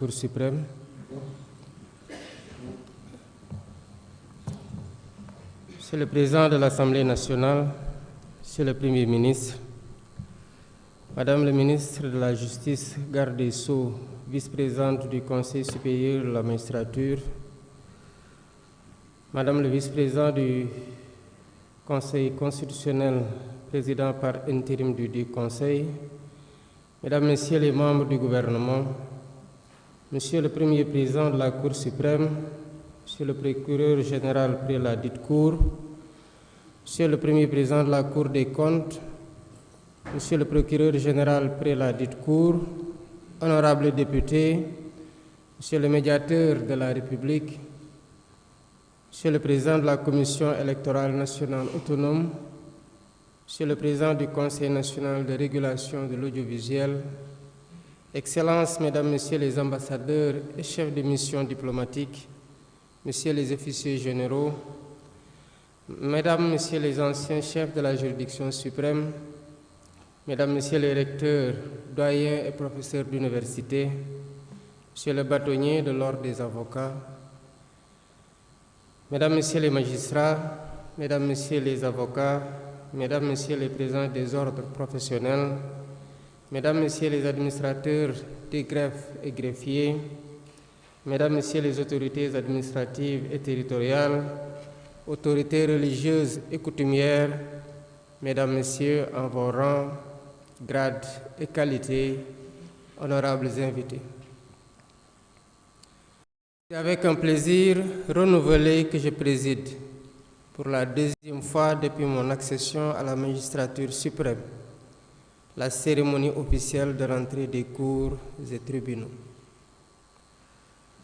Cour suprême. Monsieur le Président de l'Assemblée nationale, Monsieur le Premier ministre, Madame le ministre de la Justice, garde des Sceaux, vice-présidente du Conseil supérieur de la magistrature, Madame le vice-président du Conseil constitutionnel, président par intérim du Conseil, Mesdames, Messieurs les membres du gouvernement, Monsieur le Premier président de la Cour suprême, Monsieur le procureur général près la dite Cour, Monsieur le Premier président de la Cour des comptes, Monsieur le procureur général près la dite Cour, honorables députés, Monsieur le médiateur de la République, Monsieur le président de la Commission électorale nationale autonome, Monsieur le président du Conseil national de régulation de l'audiovisuel, Excellences, Mesdames, Messieurs les ambassadeurs et chefs de mission diplomatique, Messieurs les officiers généraux, Mesdames, Messieurs les anciens chefs de la juridiction suprême, Mesdames, Messieurs les recteurs, doyens et professeurs d'université, Monsieur le bâtonnier de l'Ordre des avocats, Mesdames, Messieurs les magistrats, Mesdames, Messieurs les avocats, Mesdames, Messieurs les présidents des ordres professionnels, Mesdames, Messieurs les administrateurs des greffes et greffiers, Mesdames, Messieurs les autorités administratives et territoriales, autorités religieuses et coutumières, Mesdames, Messieurs, en vos rangs, grades et qualités, honorables invités. C'est avec un plaisir renouvelé que je préside pour la deuxième fois depuis mon accession à la magistrature suprême la cérémonie officielle de rentrée des cours et tribunaux.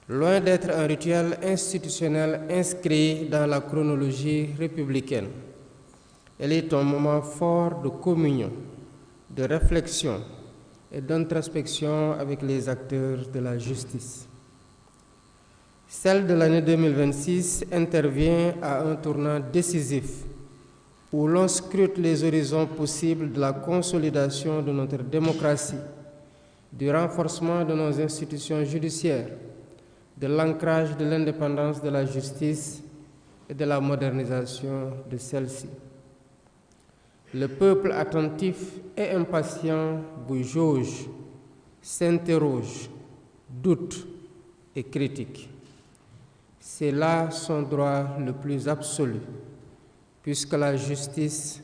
Loin d'être un rituel institutionnel inscrit dans la chronologie républicaine, elle est un moment fort de communion, de réflexion et d'introspection avec les acteurs de la justice. Celle de l'année 2026 intervient à un tournant décisif où l'on scrute les horizons possibles de la consolidation de notre démocratie, du renforcement de nos institutions judiciaires, de l'ancrage de l'indépendance de la justice et de la modernisation de celle-ci. Le peuple attentif et impatient vous jauge, s'interroge, doute et critique. C'est là son droit le plus absolu, puisque la justice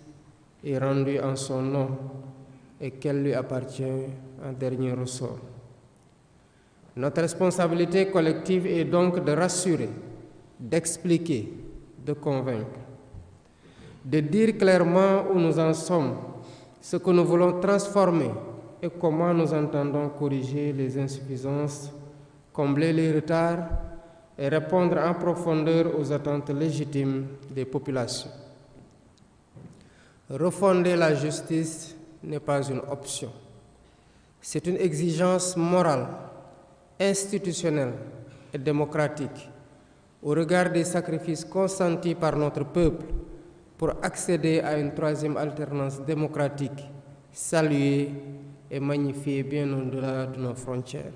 est rendue en son nom et qu'elle lui appartient en dernier ressort. Notre responsabilité collective est donc de rassurer, d'expliquer, de convaincre, de dire clairement où nous en sommes, ce que nous voulons transformer et comment nous entendons corriger les insuffisances, combler les retards et répondre en profondeur aux attentes légitimes des populations. Refonder la justice n'est pas une option. C'est une exigence morale, institutionnelle et démocratique au regard des sacrifices consentis par notre peuple pour accéder à une troisième alternance démocratique, saluée et magnifiée bien au-delà de nos frontières.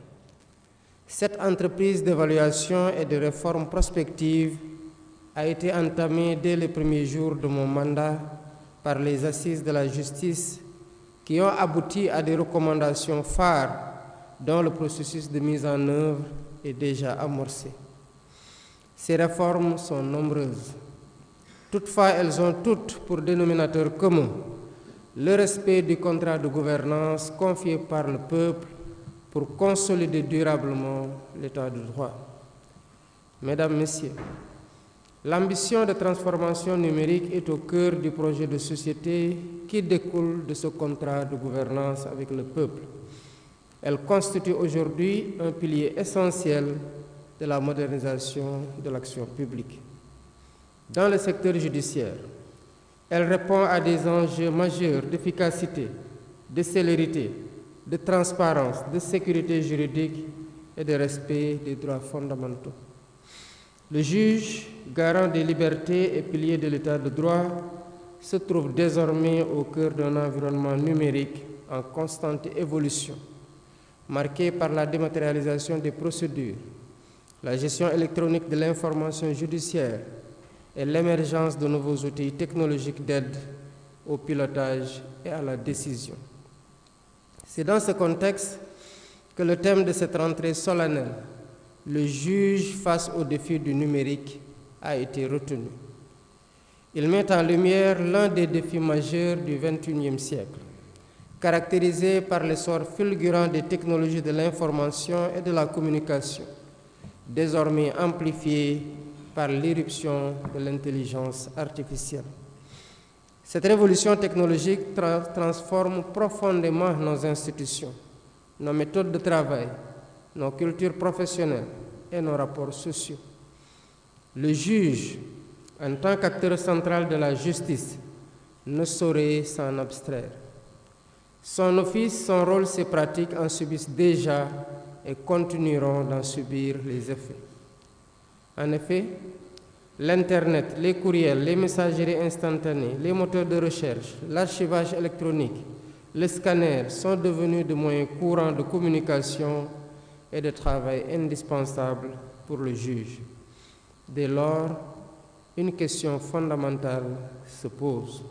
Cette entreprise d'évaluation et de réforme prospective a été entamée dès les premiers jours de mon mandat par les assises de la justice qui ont abouti à des recommandations phares dont le processus de mise en œuvre est déjà amorcé. Ces réformes sont nombreuses. Toutefois, elles ont toutes pour dénominateur commun le respect du contrat de gouvernance confié par le peuple pour consolider durablement l'état de droit. Mesdames, Messieurs, l'ambition de transformation numérique est au cœur du projet de société qui découle de ce contrat de gouvernance avec le peuple. Elle constitue aujourd'hui un pilier essentiel de la modernisation de l'action publique. Dans le secteur judiciaire, elle répond à des enjeux majeurs d'efficacité, de célérité, de transparence, de sécurité juridique et de respect des droits fondamentaux. Le juge, garant des libertés et pilier de l'état de droit, se trouve désormais au cœur d'un environnement numérique en constante évolution, marquée par la dématérialisation des procédures, la gestion électronique de l'information judiciaire et l'émergence de nouveaux outils technologiques d'aide au pilotage et à la décision. C'est dans ce contexte que le thème de cette rentrée solennelle, le juge face aux défis du numérique, a été retenu. Il met en lumière l'un des défis majeurs du XXIe siècle, caractérisé par l'essor fulgurant des technologies de l'information et de la communication, désormais amplifié par l'irruption de l'intelligence artificielle. Cette révolution technologique transforme profondément nos institutions, nos méthodes de travail, nos cultures professionnelles et nos rapports sociaux. Le juge, en tant qu'acteur central de la justice, ne saurait s'en abstraire. Son office, son rôle, ses pratiques en subissent déjà et continueront d'en subir les effets. En effet, l'Internet, les courriels, les messageries instantanées, les moteurs de recherche, l'archivage électronique, les scanners sont devenus de moyens courants de communication et de travail indispensables pour le juge. Dès lors, une question fondamentale se pose.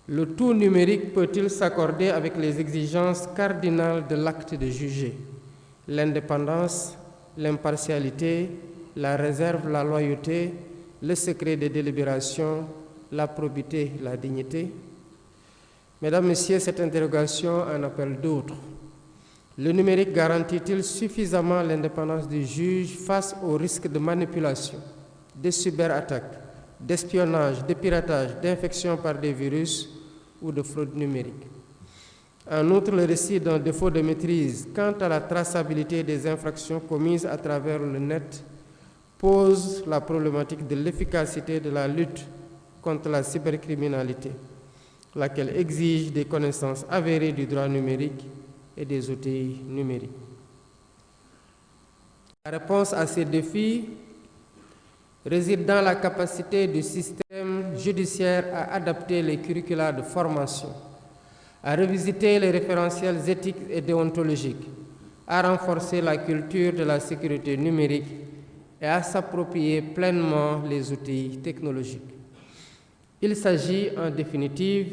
Le tout numérique peut-il s'accorder avec les exigences cardinales de l'acte de juger? L'indépendance, l'impartialité, la réserve, la loyauté, le secret des délibérations, la probité, la dignité. Mesdames, Messieurs, cette interrogation en appelle d'autres. Le numérique garantit-il suffisamment l'indépendance du juge face aux risques de manipulation, de cyberattaques, d'espionnage, de piratage, d'infection par des virus ou de fraude numérique? En outre, le récit d'un défaut de maîtrise quant à la traçabilité des infractions commises à travers le net pose la problématique de l'efficacité de la lutte contre la cybercriminalité, laquelle exige des connaissances avérées du droit numérique et des outils numériques. La réponse à ces défis réside dans la capacité du système judiciaire à adapter les curricula de formation, à revisiter les référentiels éthiques et déontologiques, à renforcer la culture de la sécurité numérique et à s'approprier pleinement les outils technologiques. Il s'agit en définitive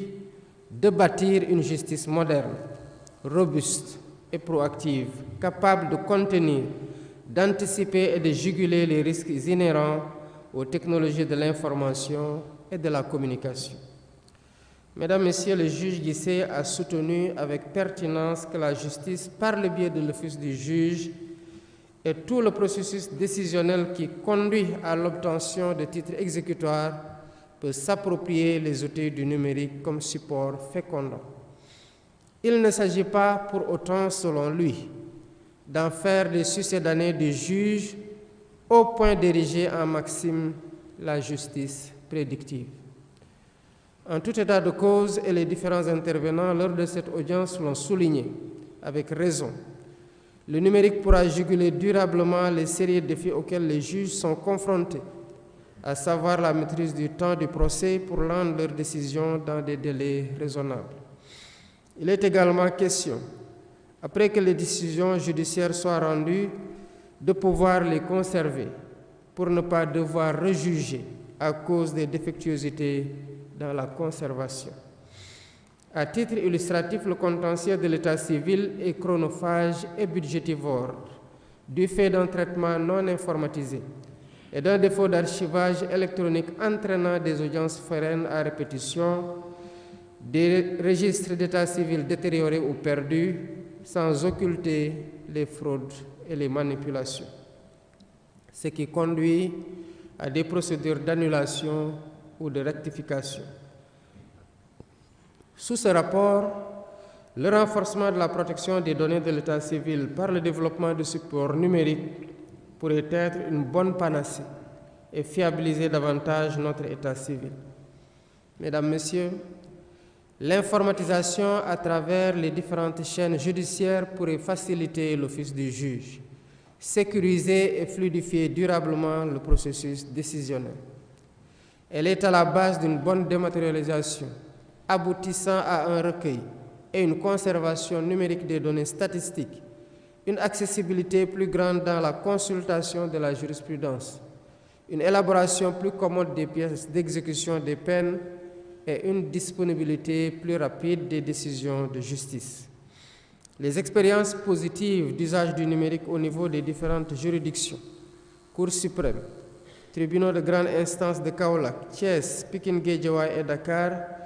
de bâtir une justice moderne, robuste et proactive, capable de contenir, d'anticiper et de juguler les risques inhérents aux technologies de l'information et de la communication. Mesdames, Messieurs, le juge Guissé a soutenu avec pertinence que la justice, par le biais de l'office du juge, et tout le processus décisionnel qui conduit à l'obtention de titres exécutoires peut s'approprier les outils du numérique comme support fécondant. Il ne s'agit pas pour autant, selon lui, d'en faire des succédanés du juge au point d'ériger en maxime la justice prédictive. En tout état de cause, et les différents intervenants lors de cette audience l'ont souligné, avec raison, le numérique pourra juguler durablement les sérieux défis auxquels les juges sont confrontés, à savoir la maîtrise du temps du procès pour rendre leurs décisions dans des délais raisonnables. Il est également question, après que les décisions judiciaires soient rendues, de pouvoir les conserver pour ne pas devoir rejuger à cause des défectuosités dans la conservation. À titre illustratif, le contentieux de l'état civil est chronophage et budgétivore, du fait d'un traitement non informatisé et d'un défaut d'archivage électronique entraînant des audiences foraines à répétition, des registres d'état civil détériorés ou perdus, sans occulter les fraudes et les manipulations, ce qui conduit à des procédures d'annulation ou de rectification. Sous ce rapport, le renforcement de la protection des données de l'état civil par le développement de supports numériques pourrait être une bonne panacée et fiabiliser davantage notre état civil. Mesdames, Messieurs, l'informatisation à travers les différentes chaînes judiciaires pourrait faciliter l'office du juge, sécuriser et fluidifier durablement le processus décisionnel. Elle est à la base d'une bonne dématérialisation, aboutissant à un recueil et une conservation numérique des données statistiques, une accessibilité plus grande dans la consultation de la jurisprudence, une élaboration plus commode des pièces d'exécution des peines et une disponibilité plus rapide des décisions de justice. Les expériences positives d'usage du numérique au niveau des différentes juridictions, Cour suprême, tribunaux de grande instance de Kaolack, Thiès, Pikine Guédiawaye et Dakar,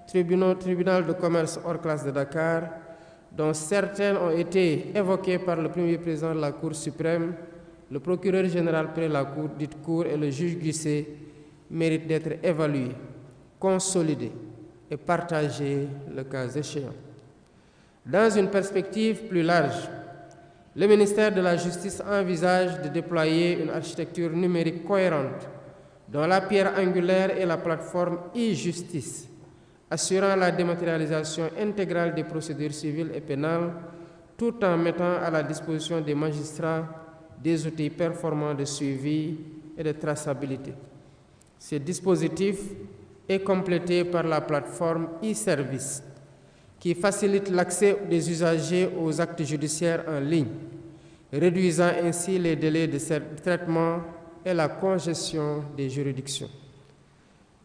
tribunal de commerce hors classe de Dakar, dont certaines ont été évoquées par le premier président de la Cour suprême, le procureur général près la Cour, dite Cour et le juge Guissé, méritent d'être évaluées, consolidées et partagées le cas échéant. Dans une perspective plus large, le ministère de la Justice envisage de déployer une architecture numérique cohérente dont la pierre angulaire est la plateforme e-justice, assurant la dématérialisation intégrale des procédures civiles et pénales, tout en mettant à la disposition des magistrats des outils performants de suivi et de traçabilité. Ce dispositif est complété par la plateforme e-service, qui facilite l'accès des usagers aux actes judiciaires en ligne, réduisant ainsi les délais de traitement et la congestion des juridictions.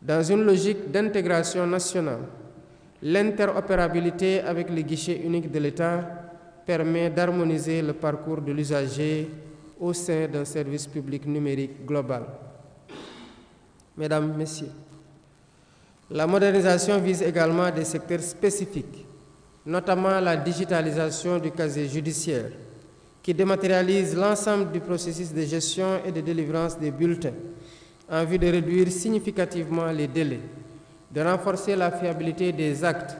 Dans une logique d'intégration nationale, l'interopérabilité avec les guichets uniques de l'État permet d'harmoniser le parcours de l'usager au sein d'un service public numérique global. Mesdames, Messieurs, la modernisation vise également des secteurs spécifiques, notamment la digitalisation du casier judiciaire, qui dématérialise l'ensemble du processus de gestion et de délivrance des bulletins, en vue de réduire significativement les délais, de renforcer la fiabilité des actes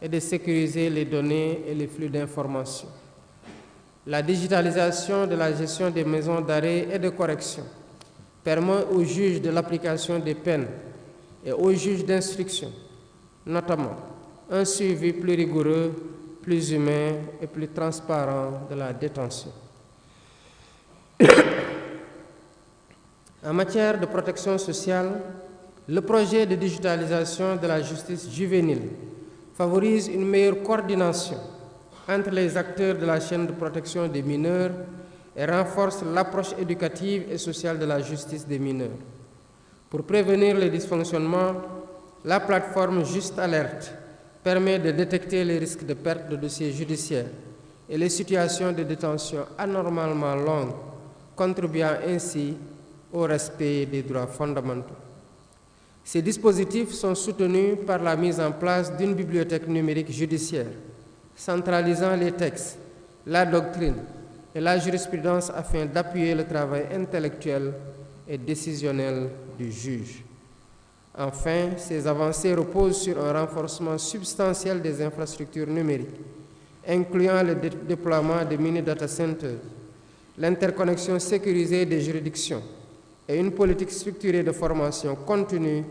et de sécuriser les données et les flux d'informations. La digitalisation de la gestion des maisons d'arrêt et de correction permet aux juges de l'application des peines et aux juges d'instruction, notamment, un suivi plus rigoureux, plus humain et plus transparent de la détention. En matière de protection sociale, le projet de digitalisation de la justice juvénile favorise une meilleure coordination entre les acteurs de la chaîne de protection des mineurs et renforce l'approche éducative et sociale de la justice des mineurs. Pour prévenir les dysfonctionnements, la plateforme Juste Alerte permet de détecter les risques de perte de dossiers judiciaires et les situations de détention anormalement longues, contribuant ainsi au respect des droits fondamentaux. Ces dispositifs sont soutenus par la mise en place d'une bibliothèque numérique judiciaire, centralisant les textes, la doctrine et la jurisprudence afin d'appuyer le travail intellectuel et décisionnel du juge. Enfin, ces avancées reposent sur un renforcement substantiel des infrastructures numériques, incluant le déploiement de mini-data centers, l'interconnexion sécurisée des juridictions et une politique structurée de formation continue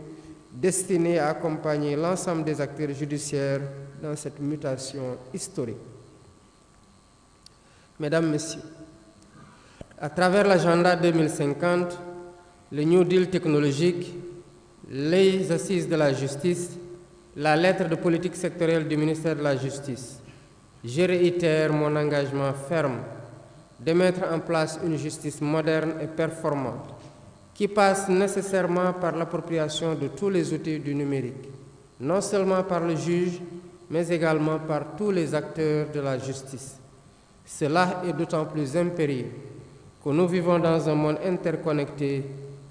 destinée à accompagner l'ensemble des acteurs judiciaires dans cette mutation historique. Mesdames, Messieurs, à travers l'agenda 2050, le New Deal technologique, les assises de la justice, la lettre de politique sectorielle du ministère de la Justice, je réitère mon engagement ferme de mettre en place une justice moderne et performante qui passe nécessairement par l'appropriation de tous les outils du numérique, non seulement par le juge, mais également par tous les acteurs de la justice. Cela est d'autant plus impérieux que nous vivons dans un monde interconnecté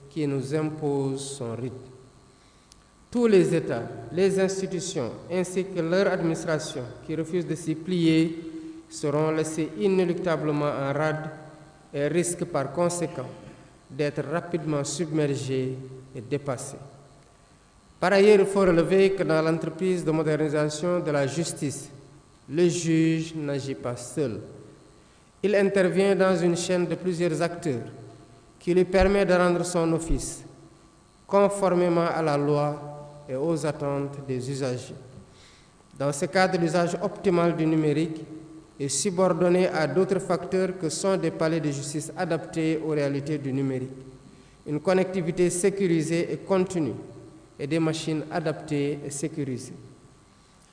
qui nous impose son rythme. Tous les États, les institutions ainsi que leur administration qui refusent de s'y plier seront laissés inéluctablement en rade et risquent par conséquent d'être rapidement submergés et dépassés. Par ailleurs, il faut relever que dans l'entreprise de modernisation de la justice, le juge n'agit pas seul. Il intervient dans une chaîne de plusieurs acteurs qui lui permet de rendre son office conformément à la loi et aux attentes des usagers. Dans ce cadre, l'usage optimal du numérique est subordonné à d'autres facteurs que sont des palais de justice adaptés aux réalités du numérique, une connectivité sécurisée et continue et des machines adaptées et sécurisées.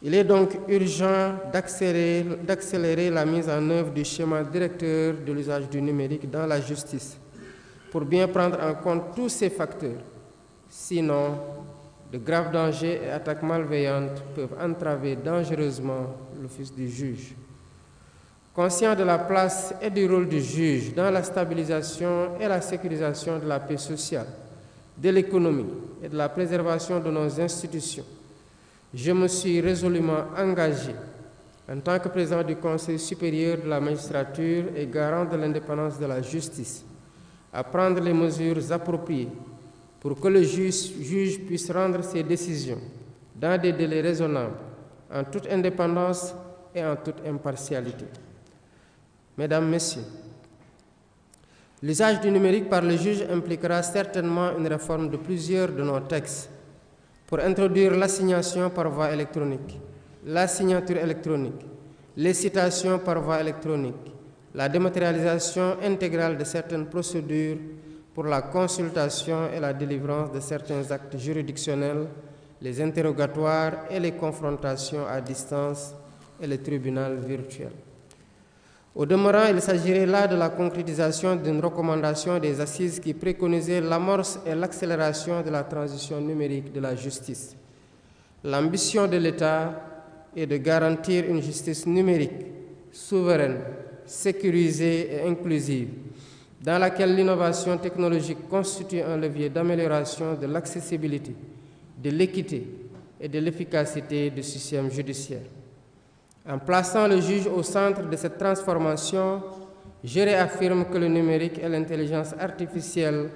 Il est donc urgent d'accélérer la mise en œuvre du schéma directeur de l'usage du numérique dans la justice pour bien prendre en compte tous ces facteurs. Sinon, de graves dangers et attaques malveillantes peuvent entraver dangereusement l'office du juge. Conscient de la place et du rôle du juge dans la stabilisation et la sécurisation de la paix sociale, de l'économie et de la préservation de nos institutions, je me suis résolument engagé, en tant que président du Conseil supérieur de la magistrature et garant de l'indépendance de la justice, à prendre les mesures appropriées pour que le juge puisse rendre ses décisions dans des délais raisonnables, en toute indépendance et en toute impartialité. Mesdames, Messieurs, l'usage du numérique par le juge impliquera certainement une réforme de plusieurs de nos textes pour introduire l'assignation par voie électronique, la signature électronique, les citations par voie électronique, la dématérialisation intégrale de certaines procédures pour la consultation et la délivrance de certains actes juridictionnels, les interrogatoires et les confrontations à distance et le tribunal virtuel. Au demeurant, il s'agirait là de la concrétisation d'une recommandation des assises qui préconisait l'amorce et l'accélération de la transition numérique de la justice. L'ambition de l'État est de garantir une justice numérique, souveraine, sécurisée et inclusive, dans laquelle l'innovation technologique constitue un levier d'amélioration de l'accessibilité, de l'équité et de l'efficacité du système judiciaire. En plaçant le juge au centre de cette transformation, je réaffirme que le numérique et l'intelligence artificielle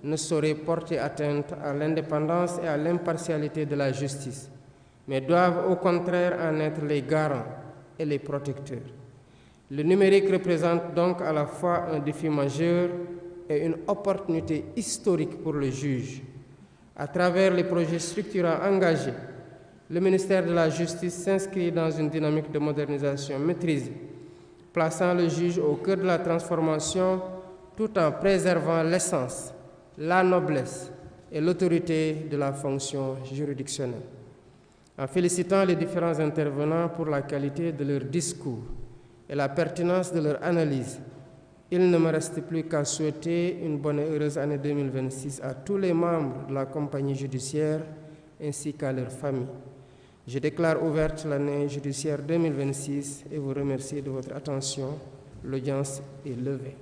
ne sauraient porter atteinte à l'indépendance et à l'impartialité de la justice, mais doivent au contraire en être les garants et les protecteurs. Le numérique représente donc à la fois un défi majeur et une opportunité historique pour le juge. À travers les projets structurants engagés, le ministère de la Justice s'inscrit dans une dynamique de modernisation maîtrisée, plaçant le juge au cœur de la transformation tout en préservant l'essence, la noblesse et l'autorité de la fonction juridictionnelle. En félicitant les différents intervenants pour la qualité de leur discours et la pertinence de leur analyse, il ne me reste plus qu'à souhaiter une bonne et heureuse année 2026 à tous les membres de la compagnie judiciaire ainsi qu'à leurs familles. Je déclare ouverte l'année judiciaire 2026 et vous remercie de votre attention. L'audience est levée.